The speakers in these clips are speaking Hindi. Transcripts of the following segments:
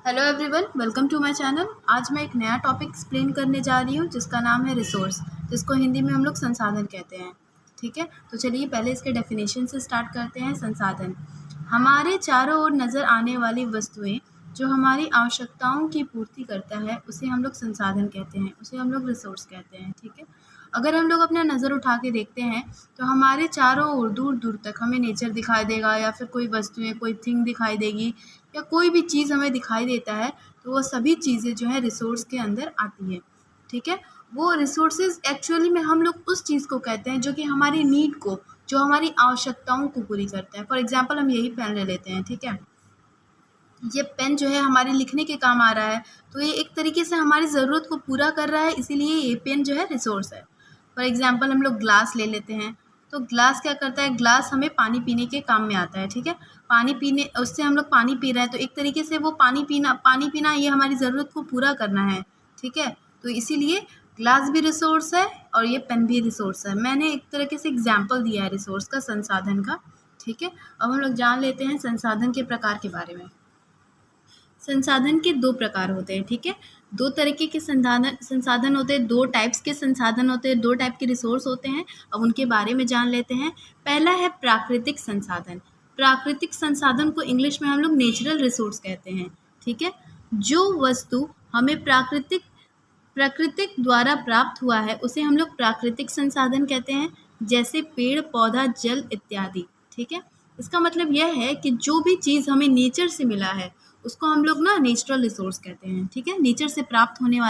Hello everyone, welcome to my channel. आज मैं एक नया टॉपिक एक्सप्लेन करने जा रही हूँ जिसका नाम है रिसोर्स, जिसको हिंदी में हम लोग संसाधन कहते हैं। ठीक है, तो चलिए पहले इसके डेफिनेशन से स्टार्ट करते हैं। संसाधन हमारे चारों ओर नज़र आने वाली वस्तुएं जो हमारी आवश्यकताओं की पूर्ति करता है उसे हम लोग संसाधन कहते हैं, उसे हम लोग रिसोर्स कहते हैं। ठीक है, अगर हम लोग अपना नज़र उठा के देखते हैं तो हमारे चारों ओर दूर दूर तक हमें नेचर दिखाई देगा, या फिर कोई वस्तुएं, कोई थिंग दिखाई देगी, या कोई भी चीज़ हमें दिखाई देता है तो वो सभी चीज़ें जो है रिसोर्स के अंदर आती है। ठीक है, वो रिसोर्सेज एक्चुअली में हम लोग उस चीज़ को कहते हैं जो कि हमारी नीड को, जो हमारी आवश्यकताओं को पूरी करता है। फॉर एग्जांपल हम यही पेन ले लेते हैं। ठीक है, ये पेन जो है हमारे लिखने के काम आ रहा है, तो ये एक तरीके से हमारी ज़रूरत को पूरा कर रहा है, इसीलिए ये पेन जो है रिसोर्स है। फॉर एग्जांपल हम लोग ग्लास ले लेते हैं, तो ग्लास क्या करता है, ग्लास हमें पानी पीने के काम में आता है। ठीक है, पानी पीने, उससे हम लोग पानी पी रहे हैं, तो एक तरीके से वो पानी पीना ये हमारी ज़रूरत को पूरा करना है। ठीक है, तो इसीलिए ग्लास भी रिसोर्स है और ये पेन भी रिसोर्स है। मैंने एक तरीके से एग्जाम्पल दिया है रिसोर्स का, संसाधन का। ठीक है, अब हम लोग जान लेते हैं संसाधन के प्रकार के बारे में। संसाधन के दो प्रकार होते हैं। ठीक है, दो तरीके के संसाधन होते हैं, दो टाइप्स के संसाधन होते हैं, दो टाइप के रिसोर्स होते हैं। अब उनके बारे में जान लेते हैं। पहला है प्राकृतिक संसाधन। प्राकृतिक संसाधन को इंग्लिश में हम लोग नेचुरल रिसोर्स कहते हैं। ठीक है, जो वस्तु हमें प्राकृतिक द्वारा प्राप्त हुआ है उसे हम लोग प्राकृतिक संसाधन कहते हैं, जैसे पेड़ पौधा जल इत्यादि। ठीक है, इसका मतलब यह है कि जो भी चीज़ हमें नेचर से मिला है उसको हम लोग ना नेचुरल रिसोर्स कहते हैं। ठीक है, नेचर से प्राप्त होने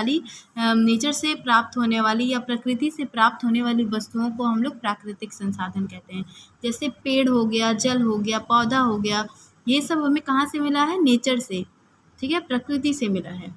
वाली या प्रकृति से प्राप्त होने वाली वस्तुओं को हम लोग प्राकृतिक संसाधन कहते हैं। जैसे पेड़ हो गया, जल हो गया, पौधा हो गया, ये सब हमें कहाँ से मिला है, नेचर से। ठीक है, प्रकृति से मिला है।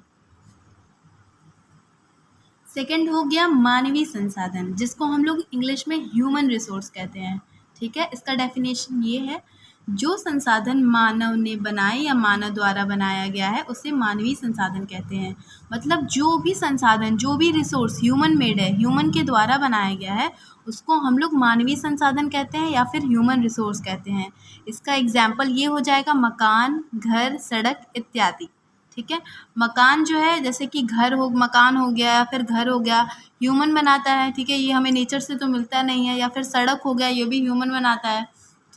सेकंड हो गया मानवीय संसाधन, जिसको हम लोग इंग्लिश में ह्यूमन रिसोर्स कहते हैं। ठीक है, इसका डेफिनेशन ये है, जो संसाधन मानव ने बनाए या मानव द्वारा बनाया गया है उसे मानवीय संसाधन कहते हैं। मतलब जो भी संसाधन, जो भी रिसोर्स ह्यूमन मेड है, ह्यूमन के द्वारा बनाया गया है, उसको हम लोग मानवीय संसाधन कहते हैं या फिर ह्यूमन रिसोर्स कहते हैं। इसका एग्जाम्पल ये हो जाएगा मकान, घर, सड़क इत्यादि। ठीक है, मकान जो है, जैसे कि मकान हो गया या फिर घर हो गया, ह्यूमन बनाता है। ठीक है, ये हमें नेचर से तो मिलता नहीं है। या फिर सड़क हो गया, ये भी ह्यूमन बनाता है।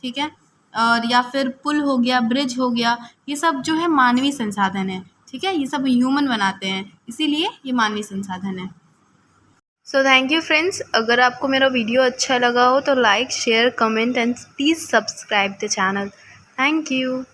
ठीक है, और या फिर पुल हो गया, ब्रिज हो गया, ये सब जो है मानवीय संसाधन है। ठीक है, ये सब ह्यूमन बनाते हैं, इसीलिए ये मानवीय संसाधन है। सो थैंक यू फ्रेंड्स, अगर आपको मेरा वीडियो अच्छा लगा हो तो like, share, comment and please subscribe the channel. Thank you.